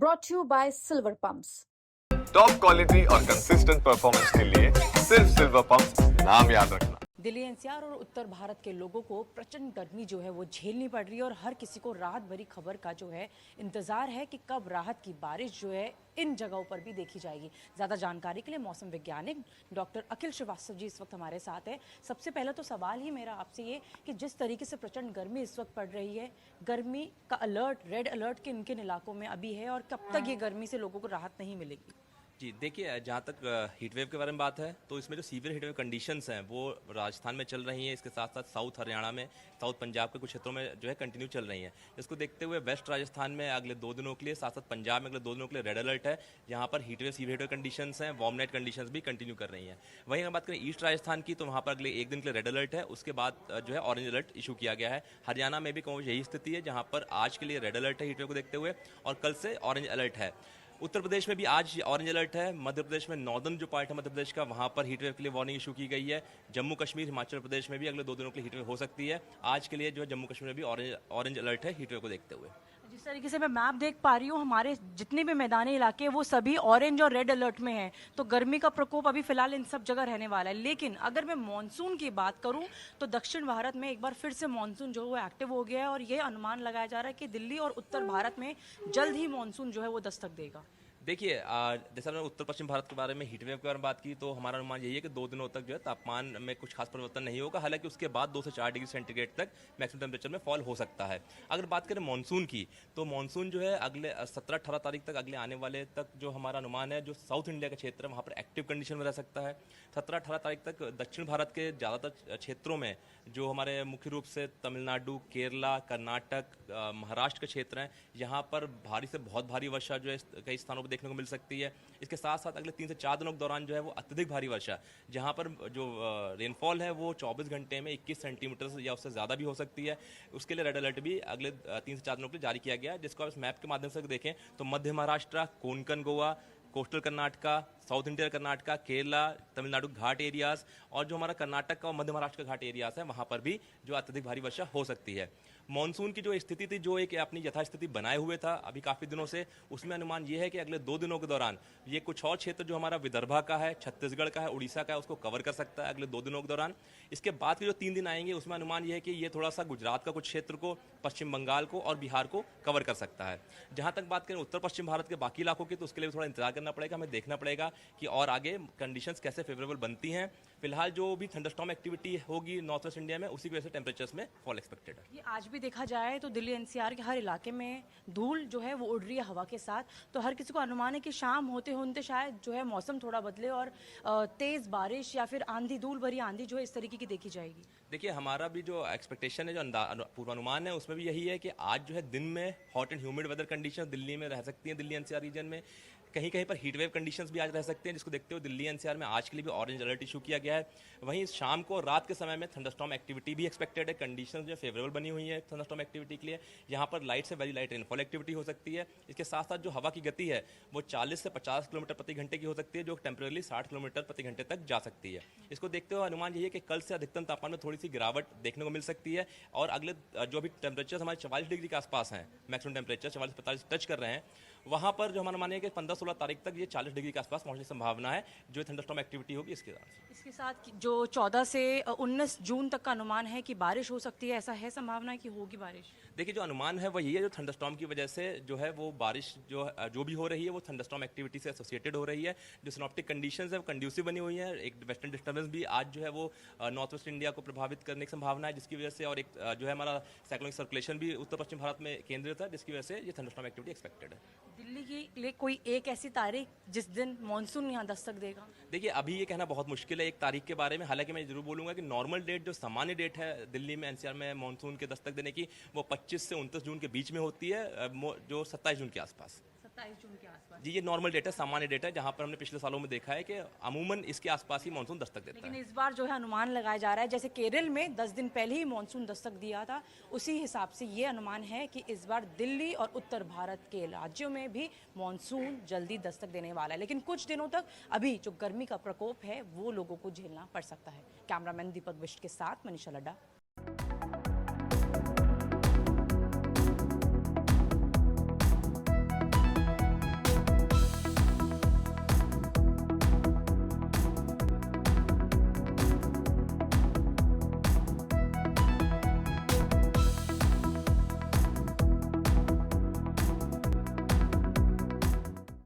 brought to you by Silver Pumps. Top quality और consistent performance के लिए सिर्फ सिल्वर पंप नाम याद रखना। दिल्ली एनसीआर और उत्तर भारत के लोगों को प्रचंड गर्मी जो है वो झेलनी पड़ रही है और हर किसी को राहत भरी खबर का जो है इंतजार है कि कब राहत की बारिश जो है इन जगहों पर भी देखी जाएगी। ज़्यादा जानकारी के लिए मौसम वैज्ञानिक डॉक्टर अखिल श्रीवास्तव जी इस वक्त हमारे साथ है। सबसे पहले तो सवाल ही मेरा आपसे ये कि जिस तरीके से प्रचंड गर्मी इस वक्त पड़ रही है, गर्मी का अलर्ट, रेड अलर्ट किन किन इलाकों में अभी है और कब तक ये गर्मी से लोगों को राहत नहीं मिलेगी? जी देखिए, जहाँ तक हीट वेव के बारे में बात है तो इसमें जो सीवियर हीट वेव कंडीशंस हैं वो राजस्थान में चल रही हैं। इसके साथ साथ साउथ हरियाणा में, साउथ पंजाब के कुछ क्षेत्रों में जो है कंटिन्यू चल रही हैं। इसको देखते हुए वेस्ट राजस्थान में अगले 2 दिनों के लिए, साथ साथ पंजाब में अगले 2 दिनों के लिए रेड अलर्ट है, जहाँ पर heat wave, severe heat wave conditions हैं, वार्म नाइट कंडीशंस भी कंटिन्यू कर रही हैं। वहीं अगर बात करें ईस्ट राजस्थान की तो वहाँ पर अगले 1 दिन के लिए रेड अलर्ट है, उसके बाद जो है ऑरेंज अलर्ट इशू किया गया है। हरियाणा में भी कहूँ यही स्थिति है, जहाँ पर आज के लिए रेड अलर्ट है हीट वेव को देखते हुए और कल से ऑरेंज अलर्ट है। उत्तर प्रदेश में भी आज ऑरेंज अलर्ट है। मध्य प्रदेश में नॉर्दर्न जो पार्ट है मध्य प्रदेश का, वहाँ पर हीट वेव के लिए वार्निंग इशू की गई है। जम्मू कश्मीर, हिमाचल प्रदेश में भी अगले 2 दिनों के लिए हीट वेव हो सकती है। आज के लिए जो है जम्मू कश्मीर में भी ऑरेंज अलर्ट है हीट वेव को देखते हुए। जिस तरीके से मैं मैप देख पा रही हूँ, हमारे जितने भी मैदानी इलाके हैं वो सभी ऑरेंज और रेड अलर्ट में हैं। तो गर्मी का प्रकोप अभी फिलहाल इन सब जगह रहने वाला है। लेकिन अगर मैं मॉनसून की बात करूँ तो दक्षिण भारत में एक बार फिर से मॉनसून जो है वो एक्टिव हो गया है और ये अनुमान लगाया जा रहा है कि दिल्ली और उत्तर भारत में जल्द ही मॉनसून जो है वो दस्तक देगा। देखिए, जैसा हमने उत्तर पश्चिम भारत के बारे में हीट वेव के बारे में बात की तो हमारा अनुमान यही है कि 2 दिनों तक जो है तापमान में कुछ खास परिवर्तन नहीं होगा। हालांकि उसके बाद 2 से 4 डिग्री सेंटीग्रेड तक मैक्सिमम टेम्परेचर में फॉल हो सकता है। अगर बात करें मानसून की तो मानसून जो है अगले 17-18 तारीख तक, अगले आने वाले तक जो हमारा अनुमान है, जो साउथ इंडिया का क्षेत्र है वहाँ पर एक्टिव कंडीशन में रह सकता है। 17-18 तारीख तक दक्षिण भारत के ज़्यादातर क्षेत्रों में, जो हमारे मुख्य रूप से तमिलनाडु, केरला, कर्नाटक, महाराष्ट्र के क्षेत्र हैं, यहाँ पर भारी से बहुत भारी वर्षा जो है कई स्थानों पर देखने को मिल सकती है। इसके साथ साथ अगले 3 से 4 दिनों के दौरान जो है वो अत्यधिक भारी वर्षा, जहाँ पर जो रेनफॉल है वो 24 घंटे में 21 सेंटीमीटर या उससे ज़्यादा भी हो सकती है। उसके लिए रेड अलर्ट भी अगले 3 से 4 दिनों के लिए जारी किया गया है, जिसको आप इस मैप के माध्यम से देखें तो मध्य Maharashtra, Konkan Goa, coastal Karnataka, south India Karnataka, Kerala, Tamil Nadu ghat areas और जो हमारा कर्नाटक का और मध्य महाराष्ट्र का घाट एरियाज है, वहाँ पर भी जो अत्यधिक भारी वर्षा हो सकती है। मॉनसून की जो स्थिति थी, जो एक अपनी यथास्थिति बनाए हुए था अभी काफ़ी दिनों से, उसमें अनुमान ये है कि अगले 2 दिनों के दौरान ये कुछ और क्षेत्र जो हमारा विदर्भा का है, छत्तीसगढ़ का है, उड़ीसा का है, उसको कवर कर सकता है अगले 2 दिनों के दौरान। इसके बाद के जो 3 दिन आएंगे उसमें अनुमान ये है कि ये थोड़ा सा गुजरात का कुछ क्षेत्र को, पश्चिम बंगाल को और बिहार को कवर कर सकता है। जहाँ तक बात करें उत्तर पश्चिम भारत के बाकी इलाकों की तो उसके लिए थोड़ा इंतजार करना पड़ेगा, हमें देखना पड़ेगा कि और आगे कंडीशंस कैसे फेवरेबल बनती हैं। फिलहाल जो भी थंडरस्टॉर्म एक्टिविटी होगी नॉर्थ वेस्ट इंडिया में, उसी की वजह से टेम्परेचर्स में फॉल एक्सपेक्टेड है। ये आज भी देखा जाए तो दिल्ली एनसीआर के हर इलाके में धूल जो है वो उड़ रही है हवा के साथ। तो हर किसी को अनुमान है कि शाम होते होते शायद जो है मौसम थोड़ा बदले और तेज बारिश या फिर आंधी, धूल भरी आंधी जो है इस तरीके की देखी जाएगी। देखिए, हमारा भी जो एक्सपेक्टेशन है, जो पूर्वानुमान है, उसमें भी यही है कि आज जो है दिन में hot and humid weather condition Delhi में रह सकती हैं। दिल्ली एनसीआर रीजन में कहीं कहीं पर हीट वेव कंडीशंस भी आज रह सकते हैं, जिसको देखते हुए दिल्ली एनसीआर में आज के लिए भी ऑरेंज अलर्ट इशू किया गया है। वहीं शाम को, रात के समय में थंडरस्टॉर्म एक्टिविटी भी एक्सपेक्टेड है। कंडीशंस जो फेवरेबल बनी हुई है थंडरस्टॉर्म एक्टिविटी के लिए। यहाँ पर लाइट से वेरी लाइट रेनफॉल एक्टिविटी हो सकती है। इसके साथ साथ जो हवा की गति है वो 40 से 50 किलोमीटर प्रति घंटे की हो सकती है, जो टेम्परेली 60 किलोमीटर प्रति घंटे तक जा सकती है। इसको देखते हुए अनुमान यही है कि कल से अधिकतम तापमान में थोड़ी सी गिरावट देखने को मिल सकती है और अगले जो भी टेम्परेचर हमारे 44 डिग्री के आसपास हैं, मैक्सिमम टेम्परेचर 44-45 टच कर रहे हैं, वहाँ पर जो हमारा मानिए कि 15-16 तारीख तक ये 40 डिग्री के आसपास पहुंचने की संभावना है, जो थंडरस्टॉर्म एक्टिविटी होगी इसके साथ। इसके साथ जो 14 से 19 जून तक का अनुमान है कि बारिश हो सकती है, ऐसा है संभावना है कि होगी बारिश? देखिए, जो अनुमान है वो यही है, जो थंडरस्टॉर्म की वजह से जो है वो बारिश जो भी हो रही है वो थंडरस्टॉर्म एक्टिविटी से एसोसिएटेड हो रही है। जो सिनॉप्टिक कंडीशंस है वो कंड्यूसिव बनी हुई है। एक वेस्टर्न डिस्टर्बेंस भी आज जो है वो नॉर्थ वेस्ट इंडिया को प्रभावित करने की संभावना है, जिसकी वजह से, और एक जो है हमारा साइक्लोनिक सर्कुलेशन भी उत्तर पश्चिम भारत में केंद्रित है, जिसकी वजह से ये थंडरस्टॉर्म एक्टिविटी एक्सपेक्टेड है। दिल्ली के लिए कोई एक ऐसी तारीख जिस दिन मॉनसून यहाँ दस्तक देगा? देखिए, अभी ये कहना बहुत मुश्किल है एक तारीख के बारे में। हालांकि मैं जरूर बोलूंगा कि नॉर्मल डेट, जो सामान्य डेट है दिल्ली में एनसीआर में मॉनसून के दस्तक देने की, वो 25 से 29 जून के बीच में होती है, जो 27 जून के आसपास। 27 जून के आसपास जी, ये नॉर्मल डेट है, सामान्य डेट है, जहां पर हमने पिछले सालों में देखा है कि अमूमन इसके आसपास ही मानसून दस्तक देता है। लेकिन इस बार जो है अनुमान लगाया जा रहा है, जैसे केरल में 10 दिन पहले ही मानसून दस्तक दिया था, उसी हिसाब से ये अनुमान है कि इस बार दिल्ली और उत्तर भारत के राज्यों में भी मानसून जल्दी दस्तक देने वाला है। लेकिन कुछ दिनों तक अभी जो गर्मी का प्रकोप है वो लोगों को झेलना पड़ सकता है। कैमरामैन दीपक बिष्ट के साथ मनीषा लड्डा।